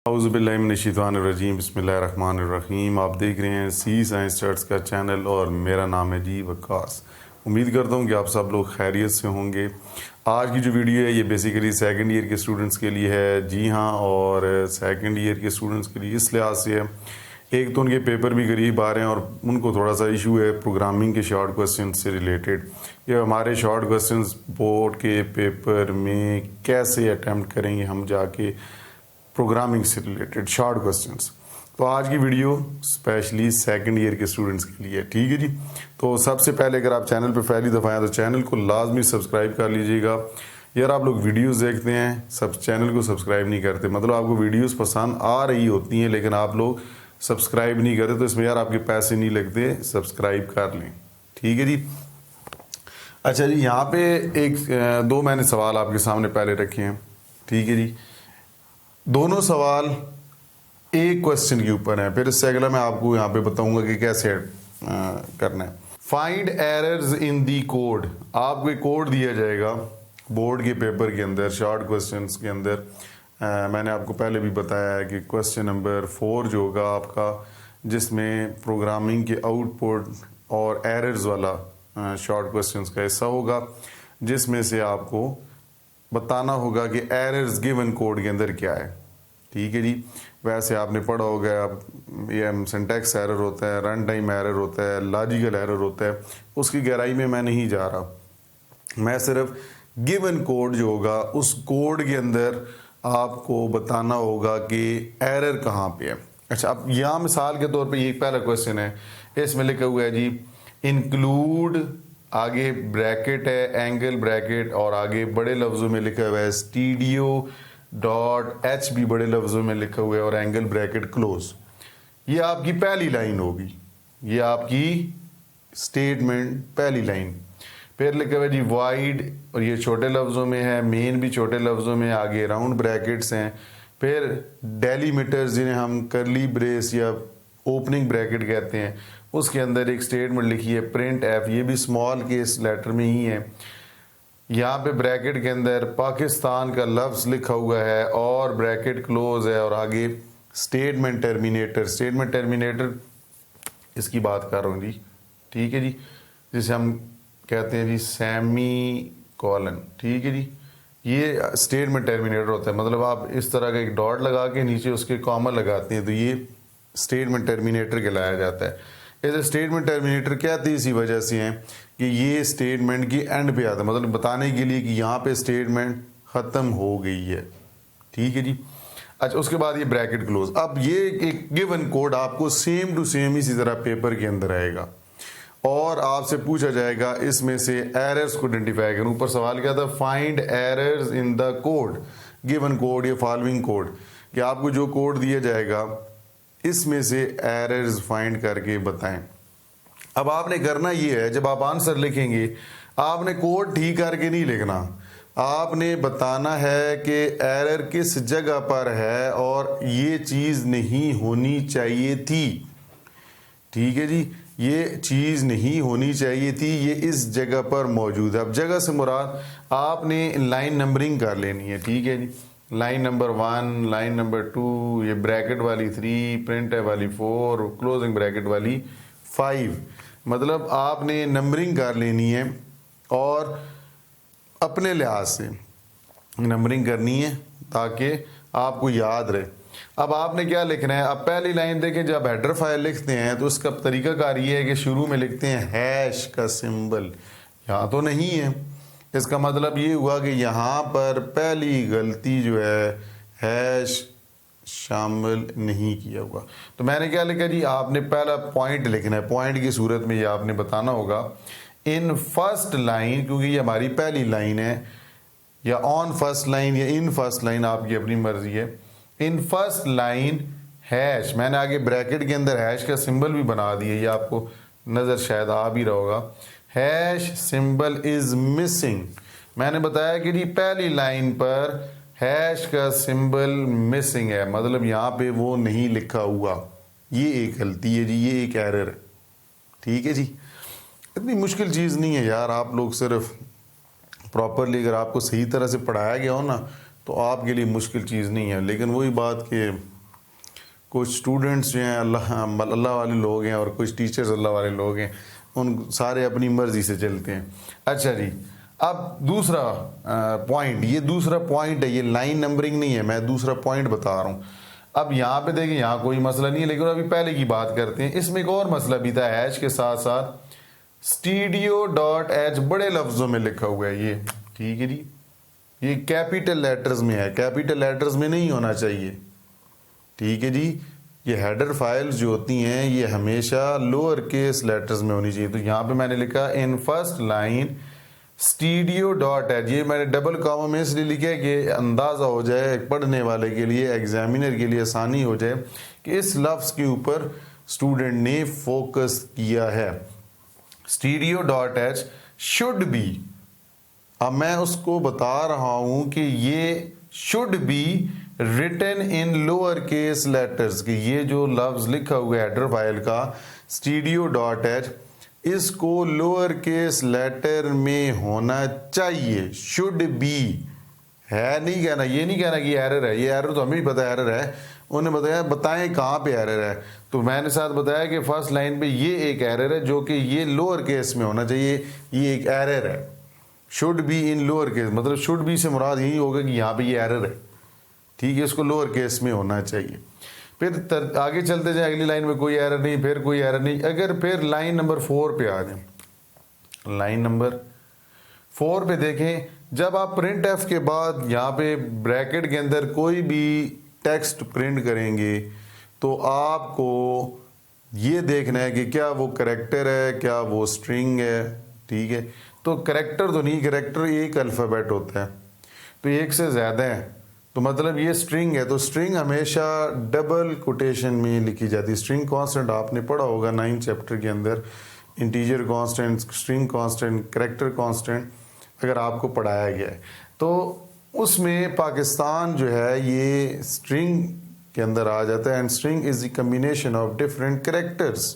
औज़ुबिल्लाहिमिनश्शैतानिर्रजीम बिस्मिल्लाहिर्रहमानिर्रहीम। आप देख रहे हैं सी साइंस चार्ट्स का चैनल और मेरा नाम है जी वक्कास। उम्मीद करता हूँ कि आप सब लोग खैरियत से होंगे। आज की जो वीडियो है ये बेसिकली सेकंड ईयर के स्टूडेंट्स के लिए है। जी हाँ, और सेकंड ईयर के स्टूडेंट्स के लिए इस लिहाज से है, एक तो उनके पेपर भी करीब आ रहे हैं और उनको थोड़ा सा इशू है प्रोग्रामिंग के शॉर्ट क्वेश्चन से रिलेटेड। ये हमारे शॉर्ट क्वेश्चंस बोर्ड के पेपर में कैसे अटैम्प्ट करेंगे हम जाके प्रोग्रामिंग से रिलेटेड शॉर्ट क्वेश्चंस। तो आज की वीडियो स्पेशली सेकंड ईयर के स्टूडेंट्स के लिए, ठीक है जी। तो सबसे पहले अगर आप चैनल पर पहली दफ़ा आए तो चैनल को लाजमी सब्सक्राइब कर लीजिएगा। यार आप लोग वीडियोस देखते हैं, सब चैनल को सब्सक्राइब नहीं करते, मतलब आपको वीडियोस पसंद आ रही होती हैं लेकिन आप लोग सब्सक्राइब नहीं करते, तो इसमें यार आपके पैसे नहीं लगते, सब्सक्राइब कर लें, ठीक है जी। अच्छा जी, यहाँ पे दो मैंने सवाल आपके सामने पहले रखे हैं, ठीक है जी। दोनों सवाल एक क्वेश्चन के ऊपर है, फिर इससे अगला मैं आपको यहाँ पे बताऊंगा कि कैसे करना है। Find errors in the code. आपको एक कोड दिया जाएगा बोर्ड के पेपर के अंदर शॉर्ट क्वेश्चंस के अंदर। मैंने आपको पहले भी बताया है कि क्वेश्चन नंबर 4 जो होगा आपका, जिसमें प्रोग्रामिंग के आउटपुट और एरर्स वाला शॉर्ट क्वेश्चंस का हिस्सा होगा, जिसमें से आपको बताना होगा कि एरर्स गिवन कोड के अंदर क्या है, ठीक है जी। वैसे आपने पढ़ा होगा, अब ये सिंटैक्स एरर होता है, रन टाइम एरर होता है, लॉजिकल एरर होता है, उसकी गहराई में मैं नहीं जा रहा। मैं सिर्फ गिवन कोड जो होगा उस कोड के अंदर आपको बताना होगा कि एरर कहाँ पे है। अच्छा, अब यहाँ मिसाल के तौर पे ये पहला क्वेश्चन है, इसमें लिखा हुआ है जी इंक्लूड, आगे ब्रैकेट है, एंगल ब्रैकेट, और आगे बड़े लफ्ज़ों में लिखा हुआ है स्टूडियो डॉट एच भी बड़े लफ्ज़ों में लिखा हुआ है, और एंगल ब्रैकेट क्लोज। ये आपकी पहली लाइन होगी, ये आपकी स्टेटमेंट पहली लाइन। फिर लिखा हुआ है जी वाइड, और ये छोटे लफ्ज़ों में है, मेन भी छोटे लफ्ज़ों में, आगे राउंड ब्रैकेट्स हैं। फिर डेलीमीटर्स जिन्हें हम करली ब्रेस या ओपनिंग ब्रैकेट कहते हैं, उसके अंदर एक स्टेटमेंट लिखी है प्रिंट एफ, ये भी स्मॉल केस लेटर में ही है। यहाँ पे ब्रैकेट के अंदर पाकिस्तान का लफ्ज़ लिखा हुआ है और ब्रैकेट क्लोज है, और आगे स्टेटमेंट टर्मिनेटर। स्टेटमेंट टर्मिनेटर इसकी बात कर रहा हूँ जी, ठीक है जी, जिसे हम कहते हैं जी सेमी कॉलन, ठीक है जी। ये स्टेटमेंट टर्मिनेटर होता है, मतलब आप इस तरह का एक डॉट लगा के नीचे उसके कॉमा लगाते हैं तो ये स्टेटमेंट टर्मिनेटर कहलाया जाता है। इसे स्टेटमेंट टर्मिनेटर कहते हैं इसी वजह से हैं कि ये स्टेटमेंट की एंड पे आता है, मतलब बताने के लिए कि यहाँ पे स्टेटमेंट ख़त्म हो गई है, ठीक है जी। अच्छा, उसके बाद ये ब्रैकेट क्लोज। अब ये एक गिवन कोड आपको सेम टू सेम इसी तरह पेपर के अंदर आएगा और आपसे पूछा जाएगा इसमें से एरर्स को आइडेंटिफाई करें। ऊपर सवाल क्या था, find errors in the code, given code या फॉलोइंग कोड, कि आपको जो कोड दिया जाएगा इसमें से एरर्स फाइंड करके बताएं। अब आपने करना ये है, जब आप आंसर लिखेंगे आपने कोड ठीक करके नहीं लिखना, आपने बताना है कि एरर किस जगह पर है और ये चीज़ नहीं होनी चाहिए थी, ठीक है जी। ये चीज़ नहीं होनी चाहिए थी, ये इस जगह पर मौजूद है। अब जगह से मुराद आपने लाइन नंबरिंग कर लेनी है, ठीक है जी। लाइन नंबर 1, लाइन नंबर 2, ये ब्रैकेट वाली 3, प्रिंट है वाली 4, क्लोजिंग ब्रैकेट वाली 5, मतलब आपने नंबरिंग कर लेनी है और अपने लिहाज से नंबरिंग करनी है ताकि आपको याद रहे। अब आपने क्या लिखना है, अब पहली लाइन देखें, जब हेडर फाइल लिखते हैं तो उसका तरीकाकार ये है कि शुरू में लिखते हैं हैश का सिंबल, यहाँ तो नहीं है। इसका मतलब ये हुआ कि यहाँ पर पहली गलती जो है हैश शामिल नहीं किया हुआ। तो मैंने क्या लिखा जी, आपने पहला पॉइंट लिखना है, पॉइंट की सूरत में ये आपने बताना होगा इन फर्स्ट लाइन, क्योंकि ये हमारी पहली लाइन है, या ऑन फर्स्ट लाइन या इन फर्स्ट लाइन, आपकी अपनी मर्जी है। इन फर्स्ट लाइन हैश, मैंने आगे ब्रैकेट के अंदर हैश का सिंबल भी बना दिया, ये आपको नज़र शायद आ भी रहा होगा, हैश सिंबल इज मिसिंग। मैंने बताया कि जी पहली लाइन पर हैश का सिंबल मिसिंग है, मतलब यहाँ पे वो नहीं लिखा हुआ, ये एक गलती है जी, ये एक एरर है, ठीक है जी। इतनी मुश्किल चीज़ नहीं है यार, आप लोग सिर्फ प्रॉपरली अगर आपको सही तरह से पढ़ाया गया हो ना तो आपके लिए मुश्किल चीज़ नहीं है। लेकिन वही बात कि कुछ स्टूडेंट्स जो हैं अल्लाह वाले लोग हैं और कुछ टीचर्स अल्लाह वाले लोग हैं, उन सारे अपनी मर्ज़ी से चलते हैं। अच्छा जी, अब दूसरा पॉइंट, ये दूसरा पॉइंट है, ये लाइन नंबरिंग नहीं है, मैं दूसरा पॉइंट बता रहा हूँ। अब यहाँ पे देखिए, यहाँ कोई मसला नहीं है, लेकिन अभी पहले की बात करते हैं। इसमें एक और मसला भी था, हैश के साथ साथ studio.h बड़े लफ्ज़ों में लिखा हुआ है ये, ठीक है जी, ये कैपिटल लेटर्स में है, कैपिटल लेटर्स में नहीं होना चाहिए, ठीक है जी। ये हेडर फाइल्स जो होती हैं ये हमेशा लोअर केस लेटर्स में होनी चाहिए। तो यहाँ पे मैंने लिखा इन फर्स्ट लाइन studio.h, ये मैंने डबल कॉमा में इसलिए लिखा है कि अंदाज़ा हो जाए पढ़ने वाले के लिए, एग्जामिनर के लिए आसानी हो जाए कि इस लफ्ज़ के ऊपर स्टूडेंट ने फोकस किया है। studio.h शुड बी, अब मैं उसको बता रहा हूं कि ये should be written in lower case letters, कि ये जो लफ्ज लिखा हुआ है हेडर फाइल का studio.h, इसको लोअर केस लेटर में होना चाहिए, शुड बी है, नहीं कहना, ये नहीं कहना कि एरर है, ये एरर तो हमें भी पता एरर है, उन्हें बताया बताएं कहाँ पे एरर है। तो मैंने साथ बताया कि फर्स्ट लाइन पे ये एक एरर है जो कि ये लोअर केस में होना चाहिए, ये एक एरर है, should be in lower case, मतलब शुड बी से मुराद यही होगा कि यहाँ पे ये एरर है, ठीक है, इसको लोअर केस में होना चाहिए। फिर आगे चलते जाए, अगली लाइन में कोई एरर नहीं, फिर कोई एरर नहीं। अगर फिर लाइन नंबर 4 पे आ जाए, लाइन नंबर 4 पे देखें, जब आप प्रिंट एफ के बाद यहाँ पे ब्रैकेट के अंदर कोई भी टेक्स्ट प्रिंट करेंगे तो आपको ये देखना है कि क्या वो करैक्टर है, क्या वो स्ट्रिंग है, ठीक है। तो करैक्टर तो नहीं, करैक्टर एक अल्फ़ाबेट होता है, तो एक से ज़्यादा है, तो मतलब ये स्ट्रिंग है, तो स्ट्रिंग हमेशा डबल कोटेशन में लिखी जाती है। स्ट्रिंग कांस्टेंट आपने पढ़ा होगा 9 चैप्टर के अंदर, integer constant, string constant, character constant अगर आपको पढ़ाया गया है, तो उसमें पाकिस्तान जो है ये स्ट्रिंग के अंदर आ जाता है। And string is the combination of different characters,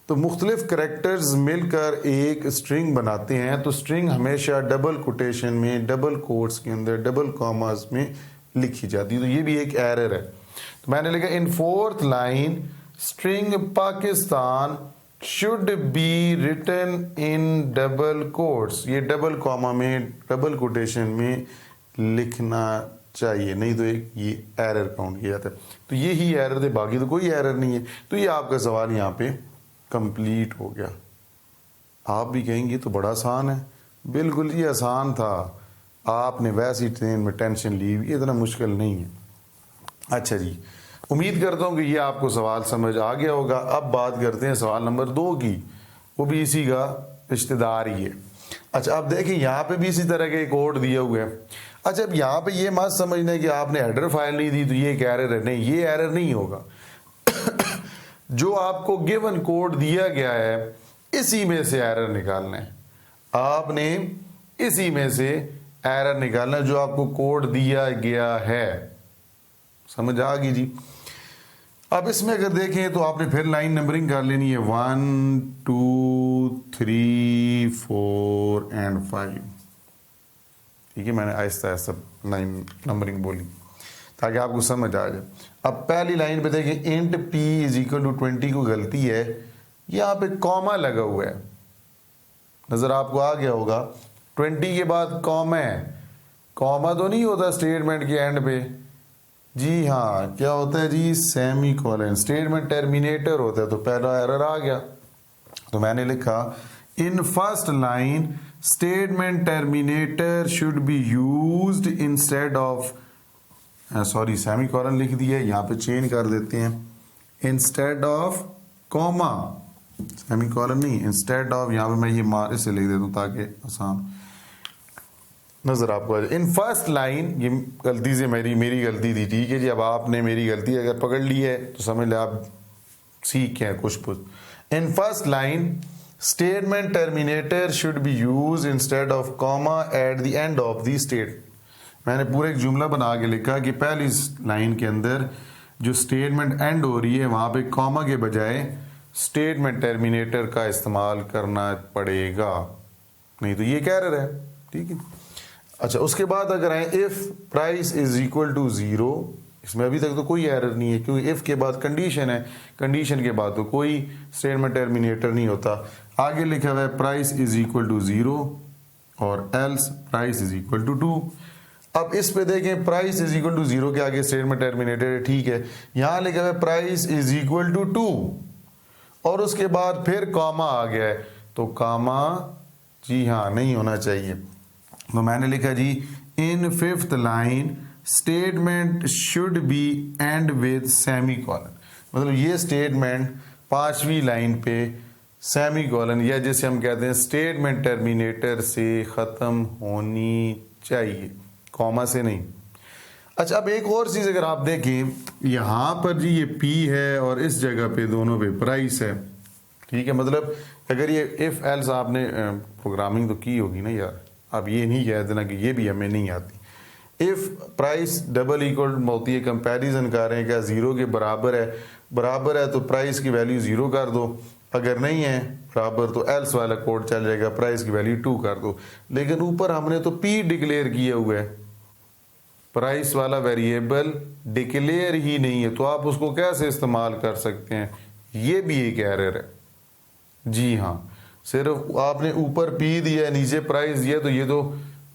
तो मुख्तलिफ करैक्टर्स मिलकर एक स्ट्रिंग बनाते हैं। तो स्ट्रिंग हमेशा डबल कोटेशन में, डबल कोट्स के अंदर, डबल कॉमास में लिखी जाती है, तो ये भी एक एरर है। तो मैंने लिखा in 4th line string Pakistan should be written in double quotes, ये डबल कॉमा में, डबल कोटेशन में लिखना चाहिए, नहीं तो एक ये एरर काउंट किया जाता है। तो ये ही एरर थे, बाकी तो कोई एरर नहीं है। तो ये आपका सवाल यहाँ पे कंप्लीट हो गया। आप भी कहेंगे तो बड़ा आसान है, बिल्कुल ये आसान था, आपने वैसी ट्रेन में टेंशन ली, ये इतना मुश्किल नहीं है। अच्छा जी, उम्मीद करता हूँ कि ये आपको सवाल समझ आ गया होगा। अब बात करते हैं सवाल नंबर 2 की, वो भी इसी का रिश्तेदार ही है। अच्छा, अब देखिए यहाँ पे भी इसी तरह के कोड दिए हुए हैं। अच्छा, अब यहाँ पे ये मत समझना कि आपने हेडर फाइल नहीं दी तो ये एक एरर है, नहीं, ये एरर नहीं होगा। जो आपको गिवन कोड दिया गया है इसी में से एरर निकालना है, आपने इसी में से एरर निकालना है जो आपको कोड दिया गया है। समझ आ गई जी। अब इसमें अगर देखें तो आपने फिर लाइन नंबरिंग कर लेनी है 1 2 3 4 एंड 5, ठीक है। मैंने आहिस्ता आहिस्ता लाइन नंबरिंग बोली ताकि आपको समझ आ जाए। अब पहली लाइन पे देखें, int p is equal to 20 को गलती है, यहाँ पे कॉमा लगा हुआ है, नजर आपको आ गया होगा। 20 के बाद कॉमा है, कॉमा तो नहीं होता स्टेटमेंट के एंड पे, जी हाँ, क्या होता है जी, सेमी कोलन, स्टेटमेंट टर्मिनेटर होता है। तो पहला एरर आ गया, तो मैंने लिखा in first line statement terminator should be used instead of, sorry semi colon लिख दिया, यहाँ पे चेंज कर देते हैं, instead of comma, semi colon नहीं, इंस्टेड ऑफ, यहाँ पे मैं ये मार इसे लिख देता हूँ ताकि आसान नजर आपको आ जाए। इन फर्स्ट लाइन, ये गलती से मेरी गलती थी, ठीक है जी। अब आपने मेरी गलती अगर पकड़ ली है तो समझ ले आप सीख हैं कुछ। In first line statement terminator should be use instead of comma at the end of the state. मैंने पूरा एक जुमला बना के लिखा कि पहली लाइन के अंदर जो स्टेटमेंट एंड हो रही है वहां पे कॉमा के बजाय स्टेटमेंट टर्मिनेटर का इस्तेमाल करना पड़ेगा, नहीं तो ये कह रहा है, ठीक है। अच्छा, उसके बाद अगर आए if price is equal to 0, इसमें अभी तक तो कोई एरर नहीं है, क्योंकि इफ़ के बाद कंडीशन है, कंडीशन के बाद तो कोई स्टेटमेंट टर्मिनेटर नहीं होता। आगे लिखा हुआ है प्राइस इज इक्वल टू 0 और else price is equal to 2। अब इस पे देखें, प्राइस इज इक्वल टू 0 के आगे स्टेटमेंट टर्मिनेटर है, ठीक है। यहाँ लिखा हुआ है प्राइस इज इक्वल टू 2 और उसके बाद फिर कॉमा आ गया है, तो कॉमा जी हाँ नहीं होना चाहिए। तो मैंने लिखा जी इन 5th line statement should be and with semi colon, मतलब ये स्टेटमेंट 5वीं लाइन पे सेमी कॉलन या जैसे हम कहते हैं स्टेटमेंट टर्मिनेटर से ख़त्म होनी चाहिए, कॉमा से नहीं। अच्छा, अब एक और चीज़ अगर आप देखें, यहाँ पर जी ये P है और इस जगह पे दोनों पे प्राइस है, ठीक है। मतलब अगर ये इफ़ एल्स आपने प्रोग्रामिंग तो की होगी ना यार, अब ये नहीं कह देना कि ये भी हमें नहीं आती। इफ़ प्राइस डबल इक्वल होती है, कंपैरिजन कर रहे हैं क्या 0 के बराबर है तो प्राइस की वैल्यू 0 कर दो, अगर नहीं है बराबर तो एल्स वाला कोड चल जाएगा, प्राइस की वैल्यू 2 कर दो। लेकिन ऊपर हमने तो P डिक्लेयर किया हुआ है, प्राइस वाला वेरिएबल डिक्लेयर ही नहीं है, तो आप उसको कैसे इस्तेमाल कर सकते हैं? ये भी एक एरर है जी हाँ। सिर्फ आपने ऊपर P दिया नीचे प्राइस दिया, तो ये तो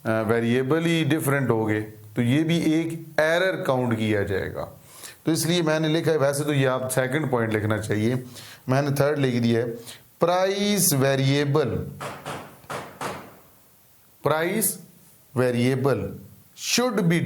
वेरिएबल ही डिफरेंट हो गए, तो ये भी एक एरर काउंट किया जाएगा। तो इसलिए मैंने लिखा है, वैसे तो ये आप सेकंड पॉइंट लिखना चाहिए, मैंने थर्ड लिख दिया है। Price variable should be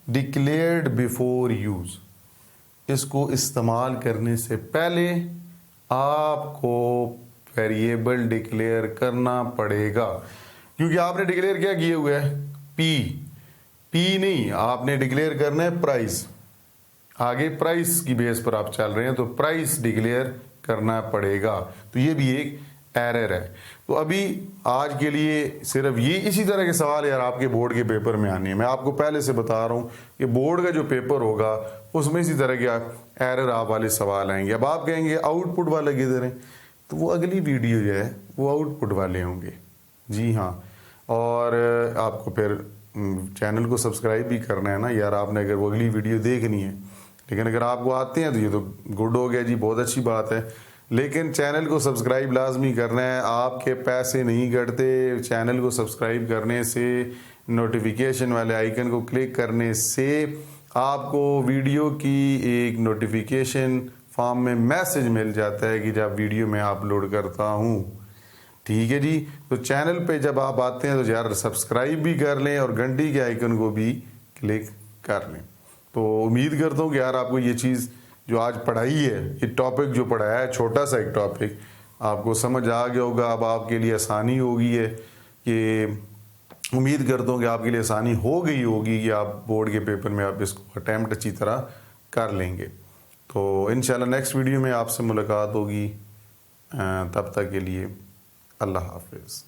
declared before use. इसको इस्तेमाल करने से पहले आपको वेरिएबल डिक्लेयर करना पड़ेगा, क्योंकि आपने डिक्लेयर क्या किए हुए है? पी नहीं, आपने डिक्लेयर करना है प्राइस। आगे प्राइस की बेस पर आप चल रहे हैं, तो प्राइस डिक्लेयर करना पड़ेगा, तो ये भी एक एरर है। तो अभी आज के लिए सिर्फ ये इसी तरह के सवाल यार आपके बोर्ड के पेपर में आने हैं। मैं आपको पहले से बता रहा हूँ कि बोर्ड का जो पेपर होगा उसमें इसी तरह के एरर आप वाले सवाल आएंगे। अब आप कहेंगे आउटपुट वाला किधर है, तो वो अगली वीडियो जो है वो आउटपुट वाले होंगे जी हाँ। और आपको फिर चैनल को सब्सक्राइब भी करना है ना यार, आपने अगर वो अगली वीडियो देखनी है। लेकिन अगर आपको आते हैं तो ये तो गुड हो गया जी, बहुत अच्छी बात है, लेकिन चैनल को सब्सक्राइब लाजमी करना है। आपके पैसे नहीं कटते, चैनल को सब्सक्राइब करने से, नोटिफिकेशन वाले आइकन को क्लिक करने से आपको वीडियो की एक नोटिफिकेशन फॉर्म में मैसेज मिल जाता है कि जब वीडियो मैं अपलोड करता हूँ, ठीक है जी। तो चैनल पे जब आप आते हैं तो यार सब्सक्राइब भी कर लें और घंटी के आइकन को भी क्लिक कर लें। तो उम्मीद करता हूँ कि यार आपको ये चीज़ जो आज पढ़ाई है, ये टॉपिक जो पढ़ाया है, छोटा सा एक टॉपिक, आपको समझ आ गया होगा। अब आपके लिए आसानी होगी है कि उम्मीद करता हूँ कि आपके लिए आसानी हो गई होगी कि आप बोर्ड के पेपर में आप इसको अटैम्प्ट अच्छी तरह कर लेंगे। तो इंशाल्लाह नेक्स्ट वीडियो में आपसे मुलाकात होगी, तब तक के लिए अल्लाह हाफिज़।